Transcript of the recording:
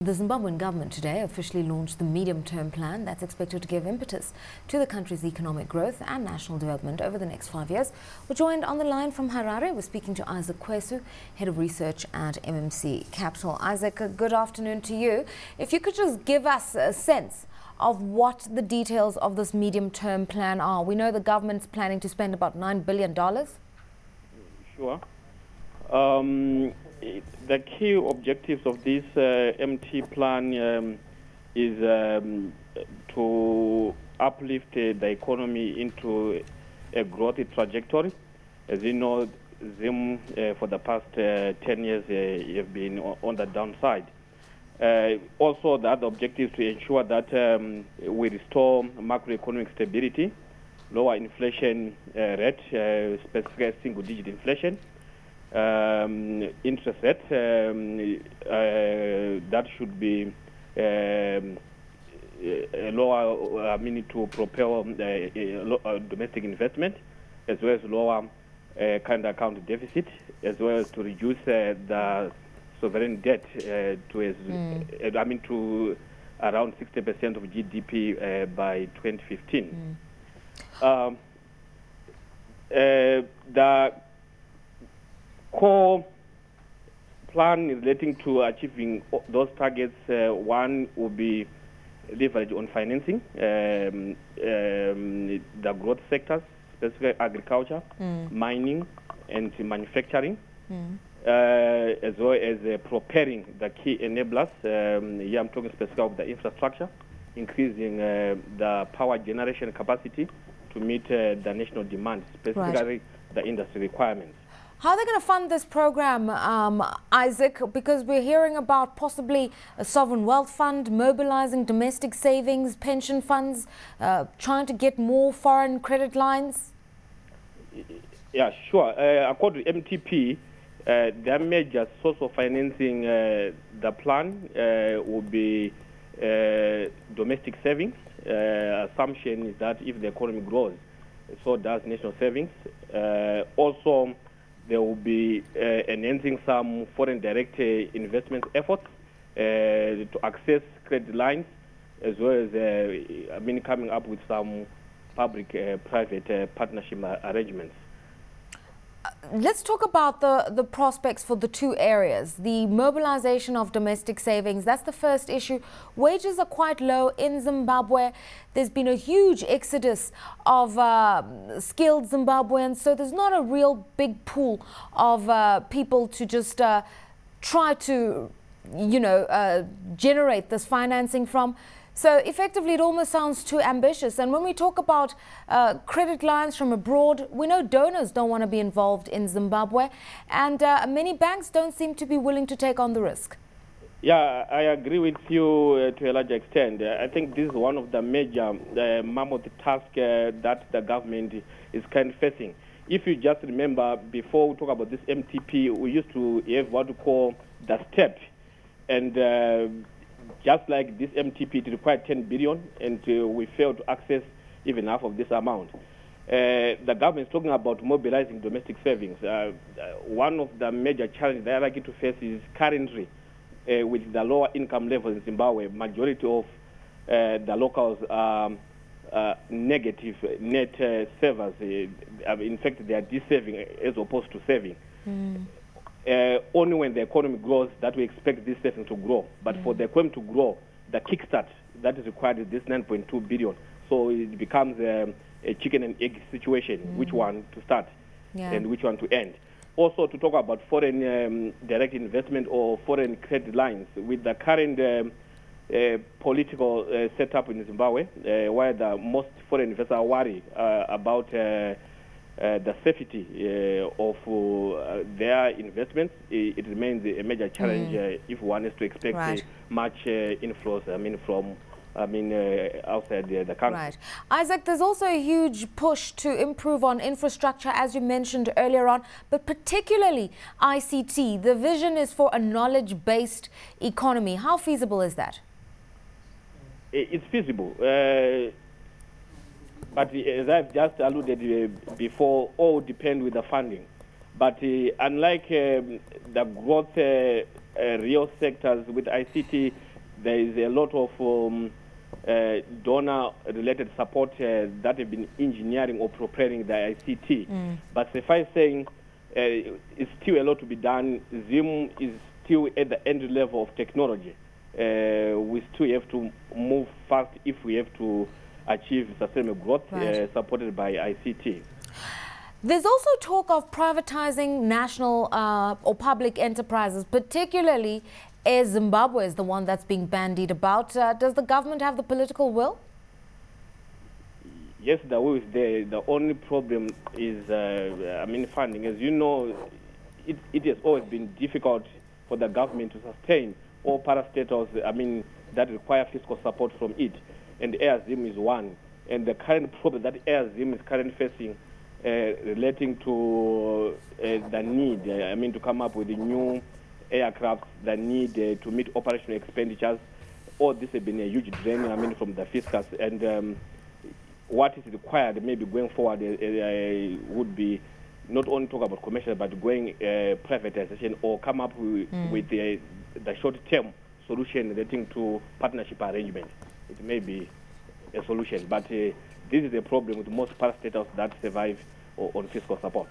The Zimbabwean government today officially launched the medium-term plan that's expected to give impetus to the country's economic growth and national development over the next 5 years. We're joined on the line from Harare. We're speaking to Isaac Kwesu, Head of Research at MMC Capital. Isaac, good afternoon to you. If you could just give us a sense of what the details of this medium-term plan are. We know the government's planning to spend about $9 billion. Sure. The key objectives of this MT plan is to uplift the economy into a growth trajectory. As you know, Zim for the past 10 years have been on the downside. Also, the other objective is to ensure that we restore macroeconomic stability, lower inflation rate, specifically single-digit inflation. Interest rate that should be lower, to propel domestic investment, as well as lower current account deficit, as well as to reduce the sovereign debt to around 60% of GDP by 2015. The core plan is relating to achieving those targets. One will be leverage on financing, the growth sectors, specifically agriculture, mining, and manufacturing, as well as preparing the key enablers. Here I'm talking specifically of the infrastructure, increasing the power generation capacity to meet the national demand, specifically the industry requirements. How are they going to fund this program, Isaac? Because we're hearing about possibly a sovereign wealth fund, mobilizing domestic savings, pension funds, trying to get more foreign credit lines. Yeah, sure. According to MTP, their major source of financing the plan will be domestic savings. Assumption is that if the economy grows, so does national savings. Also, there will be enhancing some foreign direct investment efforts to access credit lines, as well as coming up with some public-private partnership arrangements. Let's talk about the prospects for the two areas. The mobilization of domestic savings, that's the first issue. Wages are quite low in Zimbabwe. There's been a huge exodus of skilled Zimbabweans, so there's not a real big pool of people to just try to, generate this financing from. So effectively, it almost sounds too ambitious. And when we talk about credit lines from abroad, we know donors don't want to be involved in Zimbabwe, and many banks don't seem to be willing to take on the risk. Yeah, I agree with you to a large extent. I think this is one of the major mammoth tasks that the government is kind of facing. If you just remember, before we talk about this MTP, we used to have what we call the STEP, and just like this MTP, it required 10 billion, and we failed to access even half of this amount. The government is talking about mobilizing domestic savings. One of the major challenges they are likely to face is currently, with the lower income levels in Zimbabwe, majority of the locals are negative net savers. In fact, they are de-saving as opposed to saving. Only when the economy grows that we expect this saving to grow. But for the economy to grow, the kickstart that is required is this 9.2 billion. So it becomes a chicken and egg situation, which one to start and which one to end. Also, to talk about foreign direct investment or foreign credit lines, with the current political setup in Zimbabwe, where the most foreign investors worry about the safety of their investments, it remains a major challenge if one is to expect much inflows from outside the country. Right. Isaac, there's also a huge push to improve on infrastructure, as you mentioned earlier on, but particularly ICT. The vision is for a knowledge-based economy. How feasible is that? It's feasible. But as I've just alluded before, all depend with the funding. But unlike the growth real sectors with ICT, there is a lot of donor-related support that have been engineering or preparing the ICT. But suffice saying, it's still a lot to be done. Zim is still at the end level of technology. We still have to move fast if we have to achieve sustainable growth supported by ICT. There's also talk of privatizing national or public enterprises, particularly as Zimbabwe is the one that's being bandied about. Does the government have the political will? Yes, the will is there. The only problem is, funding. As you know, it has always been difficult for the government to sustain all parastatals, that require fiscal support from it. And AirZim is one. And the current problem that AirZim is currently facing relating to the need, to come up with the new aircraft, the need to meet operational expenditures. All this has been a huge drain, from the fiscus. And what is required maybe going forward would be not only talk about commercial, but going privatization or come up with the short-term solution relating to partnership arrangement. It may be a solution, but this is a problem with most parastatals that survive on fiscal support.